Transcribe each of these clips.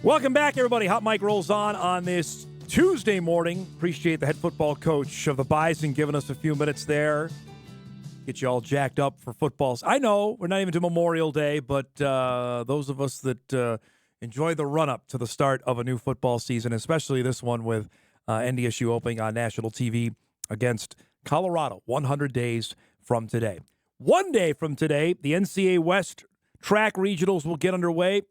Welcome back, everybody. Hot Mike rolls on this Tuesday morning. Appreciate the head football coach of the Bison giving us a few minutes there. Get you all jacked up for footballs. I know we're not even to Memorial Day, but those of us that enjoy the run-up to the start of a new football season, especially this one with NDSU opening on national TV against Colorado 100 days from today. 1 day from today, the NCAA West track regionals will get underway.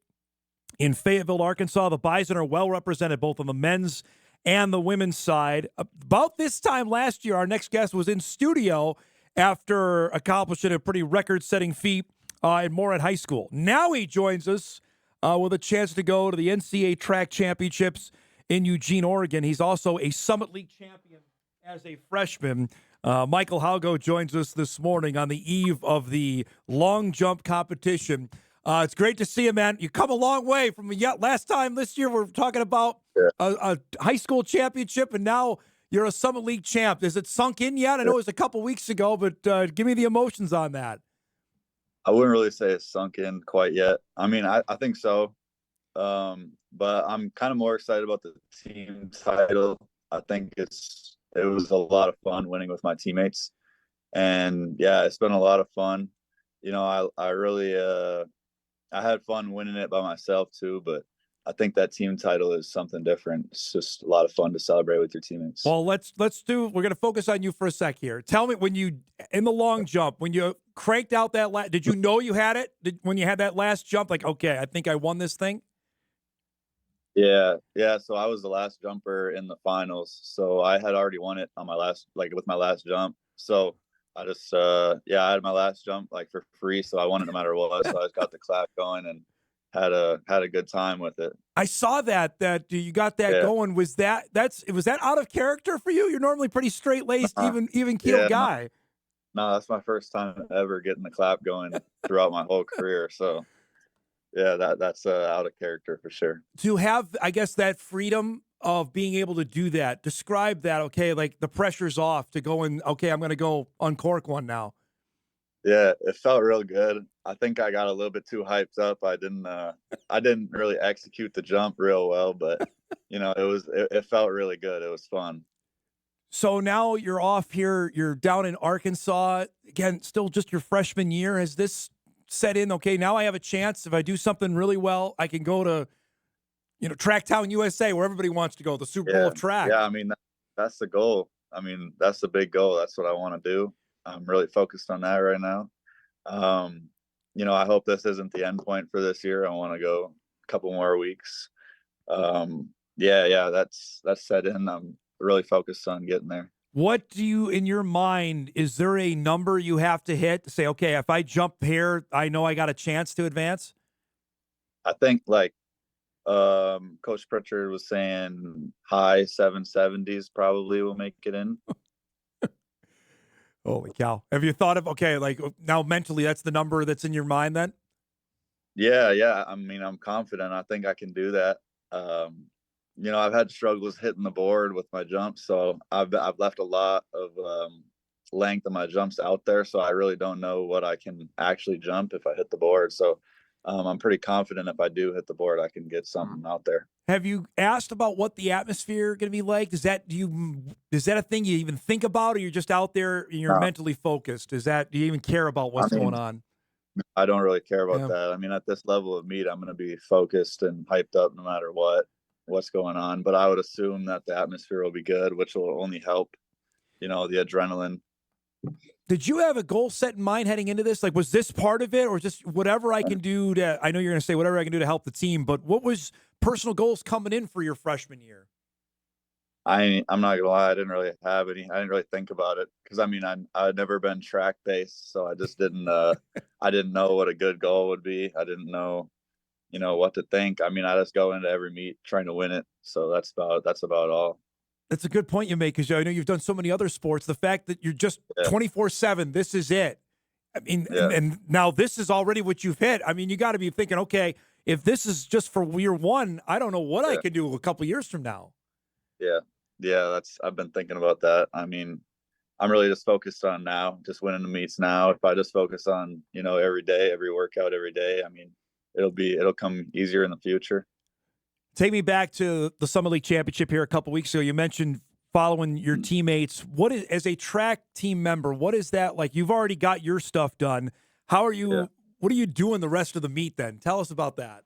In Fayetteville, Arkansas, the Bison are well represented both on the men's and the women's side. About this time last year, our next guest was in studio after accomplishing a pretty record-setting feat at Moorhead High School. Now he joins us with a chance to go to the NCAA Track Championships in Eugene, Oregon. He's also a Summit League champion as a freshman. Michael Haugo joins us this morning on the eve of the long jump competition. It's great to see you, man. You come a long way from last time this year. We're talking about a high school championship, and now you're a Summit League champ. Is it sunk in yet? I know it was a couple weeks ago, but give me the emotions on that. I wouldn't really say it's sunk in quite yet. I mean, I think so. But I'm kind of more excited about the team title. I think it was a lot of fun winning with my teammates. And, yeah, it's been a lot of fun. You know, I really I had fun winning it by myself too, but I think that team title is something different. It's just a lot of fun to celebrate with your teammates. Well, we're going to focus on you for a sec here. Tell me, in the long jump, when you cranked out that did you know you had it? When you had that last jump, like, okay, I think I won this thing? Yeah. So I was the last jumper in the finals. So I had already won it on with my last jump. So I just, I had my last jump for free, so I won it no matter what. So I just got the clap going and had a good time with it. I saw that you got that going. Was that out of character for you? You're normally pretty straight laced, even keel guy. No, that's my first time ever getting the clap going throughout my whole career. So yeah, that's out of character for sure. To have, I guess, that freedom of being able to do that, describe that, okay, like the pressure's off to go and, okay, I'm going to go uncork one now. Yeah, it felt real good. I think I got a little bit too hyped up. I didn't really execute the jump real well, but it felt really good. It was fun. So now you're off here, you're down in Arkansas, again, still just your freshman year. Has this set in, okay, now I have a chance, if I do something really well, I can go to Tracktown USA, where everybody wants to go, the Super Bowl of track. Yeah, I mean, that's the goal. I mean, that's the big goal. That's what I want to do. I'm really focused on that right now. I hope this isn't the end point for this year. I want to go a couple more weeks. That's set in. I'm really focused on getting there. What do you, in your mind, is there a number you have to hit to say, okay, if I jump here, I know I got a chance to advance? I think Coach Pritchard was saying high 770s probably will make it in. Holy cow. Have you thought of, okay, now mentally that's the number that's in your mind then? Yeah. I mean, I'm confident. I think I can do that. I've had struggles hitting the board with my jumps, so I've left a lot of length of my jumps out there, so I really don't know what I can actually jump if I hit the board. So I'm pretty confident if I do hit the board, I can get something out there. Have you asked about what the atmosphere is going to be like? Is that a thing you even think about, or you're just out there and you're mentally focused? Do you even care about what's going on? I don't really care about that. I mean, at this level of meet, I'm going to be focused and hyped up no matter what's going on. But I would assume that the atmosphere will be good, which will only help, the adrenaline. Did you have a goal set in mind heading into this? Was this part of it, or just whatever I can do to, I know you're going to say whatever I can do to help the team, but what was personal goals coming in for your freshman year? I'm not gonna lie, I didn't really have any. I didn't really think about it because I'd never been track based, so I just didn't. I didn't know what a good goal would be. I didn't know, what to think. I mean, I just go into every meet trying to win it. So that's about all. That's a good point you make, because I know you've done so many other sports. The fact that you're just 24/7, this is it. I mean, and now this is already what you've hit. I mean, you got to be thinking, okay, if this is just for year one, I don't know what I could do a couple years from now. Yeah, I've been thinking about that. I mean, I'm really just focused on now, just winning the meets now. If I just focus on, every day, every workout, every day, I mean, it'll come easier in the future. Take me back to the Summer League Championship here a couple weeks ago. You mentioned following your teammates. What is, as a track team member, what is that like? You've already got your stuff done. How are you? Yeah. What are you doing the rest of the meet then? Tell us about that.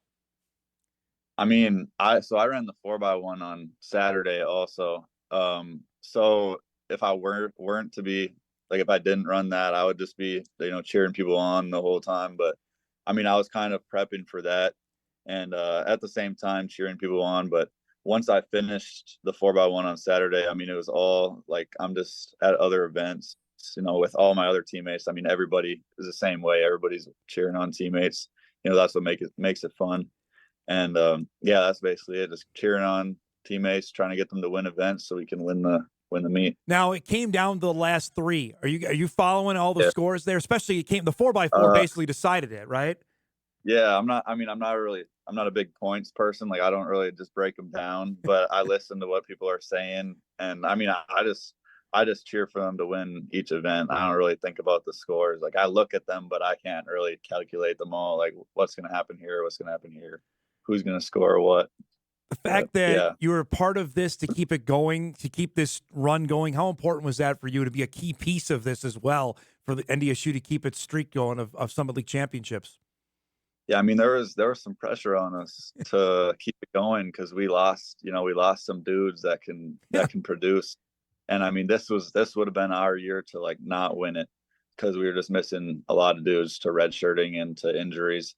I mean, I ran the 4x1 on Saturday also. So if I weren't to be like, if I didn't run that, I would just be, cheering people on the whole time. But I mean, I was kind of prepping for that, and at the same time cheering people on. But once I finished the 4x1 on Saturday, I mean, it was all like, I'm just at other events, with all my other teammates. I mean, everybody is the same way. Everybody's cheering on teammates. That's what makes it fun. And yeah, that's basically it. Just cheering on teammates, trying to get them to win events so we can win the meet. Now it came down to the last three. Are you following all the Yeah. scores there? Especially the 4x4 basically decided it, right? Yeah, I'm not a big points person. Like, I don't really just break them down, but I listen to what people are saying. And I mean, I just cheer for them to win each event. I don't really think about the scores. Like, I look at them, but I can't really calculate them all. Like, what's going to happen here? What's going to happen here? Who's going to score what? The fact that yeah. you were part of this to keep it going, to keep this run going, how important was that for you to be a key piece of this as well for the NDSU to keep its streak going of Summit League championships? Yeah, I mean, there was some pressure on us to keep it going because we lost some dudes that can produce. And I mean, this would have been our year to like not win it because we were just missing a lot of dudes to redshirting and to injuries.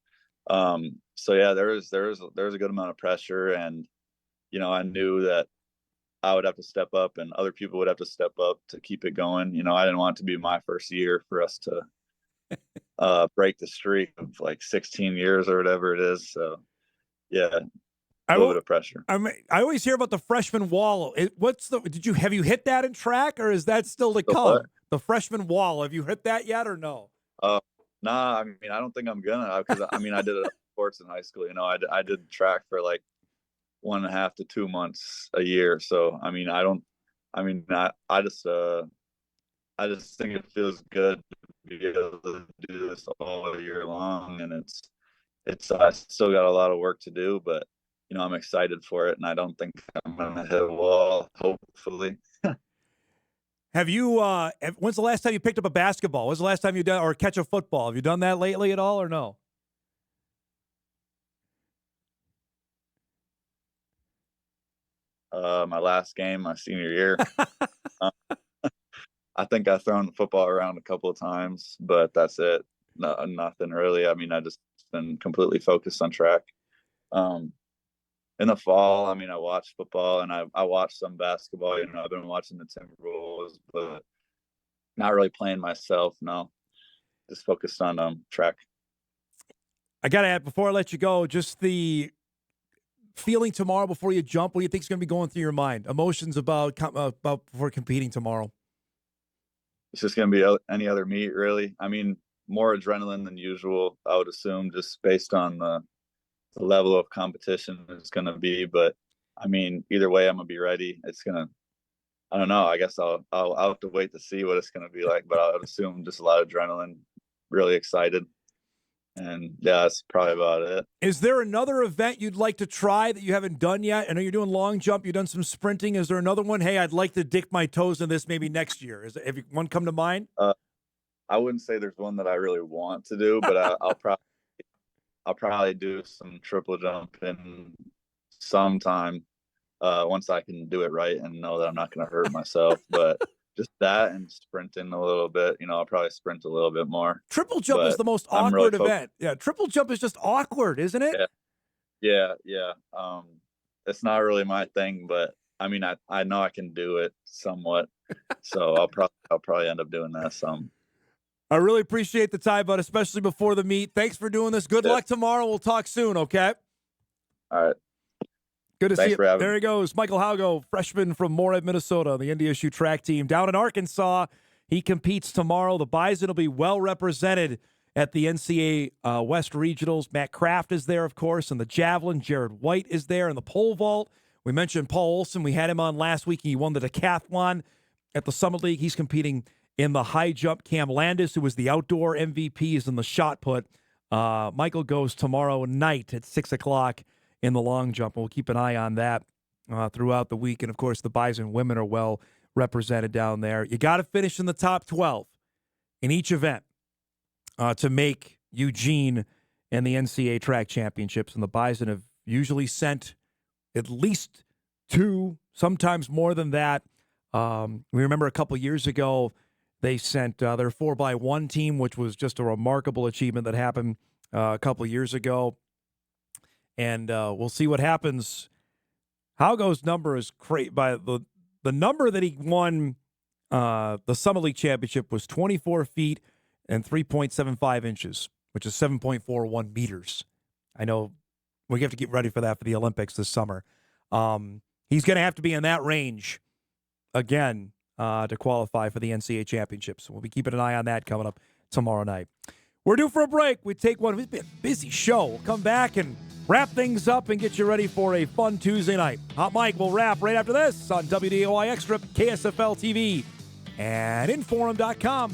So yeah, there was a good amount of pressure, and I knew that I would have to step up and other people would have to step up to keep it going. I didn't want it to be my first year for us to break the streak of like 16 years or whatever it is. So yeah, a little bit of pressure. I always hear about the freshman wall. Have you hit that in track, or is that still to come? What? The freshman wall. Have you hit that yet or no? Nah, I mean, I don't think I'm gonna, because I mean, I did it sports in high school. I did track for like 1.5 to 2 months a year. So I mean, I just think it feels good to be able to do this all year long, and I still got a lot of work to do, but I'm excited for it, and I don't think I'm gonna hit a wall. Hopefully. Have you? When's the last time you picked up a basketball? When's the last time you done or catch a football? Have you done that lately at all, or no? My last game, my senior year. I think I've thrown the football around a couple of times, but that's it. No, nothing really. I mean, I just been completely focused on track. In the fall, I mean, I watched football and I watched some basketball. I've been watching the Timberwolves, but not really playing myself. No, just focused on track. I got to add, before I let you go, just the feeling tomorrow before you jump. What do you think is going to be going through your mind? Emotions about before competing tomorrow? It's just going to be any other meet, really. I mean, more adrenaline than usual, I would assume, just based on the level of competition it's going to be. But I mean, either way, I'm going to be ready. I don't know. I guess I'll have to wait to see what it's going to be like, but I would assume just a lot of adrenaline, really excited. And yeah, that's probably about it. Is there another event you'd like to try that you haven't done yet? I know you're doing long jump. You've done some sprinting. Is there another one? Hey, I'd like to dip my toes in this maybe next year. Have one come to mind? I wouldn't say there's one that I really want to do, but I'll probably do some triple jumping sometime once I can do it right and know that I'm not going to hurt myself. But just that and sprinting a little bit, I'll probably sprint a little bit more. Triple jump is the most awkward event. Yeah, triple jump is just awkward, isn't it? Yeah. It's not really my thing, but I mean, I know I can do it somewhat, so I'll probably end up doing that some. I really appreciate the time, bud, especially before the meet. Thanks for doing this. Good luck tomorrow. We'll talk soon, okay? All right. Good to see you. There he goes. Michael Haugo, freshman from Moorhead, Minnesota, the NDSU track team. Down in Arkansas, he competes tomorrow. The Bison will be well represented at the NCAA West Regionals. Matt Kraft is there, of course, and the javelin. Jared White is there, and the pole vault. We mentioned Paul Olson. We had him on last week. He won the decathlon at the Summit League. He's competing in the high jump. Cam Landis, who was the outdoor MVP, is in the shot put. Michael goes tomorrow night at 6 o'clock in the long jump. We'll keep an eye on that throughout the week. And, of course, the Bison women are well represented down there. You got to finish in the top 12 in each event to make Eugene and the NCAA track championships. And the Bison have usually sent at least 2, sometimes more than that. We remember a couple years ago, they sent their 4x1 team, which was just a remarkable achievement that happened a couple years ago. And we'll see what happens. Haugo's number is crazy. By the number that he won the Summit League Championship was 24 feet and 3.75 inches, which is 7.41 meters. I know we have to get ready for that for the Olympics this summer. He's going to have to be in that range again to qualify for the NCAA championship. So we'll be keeping an eye on that coming up tomorrow night. We're due for a break. We take one. It's been a busy show. We'll come back and wrap things up and get you ready for a fun Tuesday night. Hot Mike will wrap right after this on WDOI Extra, KSFL TV, and Inforum.com.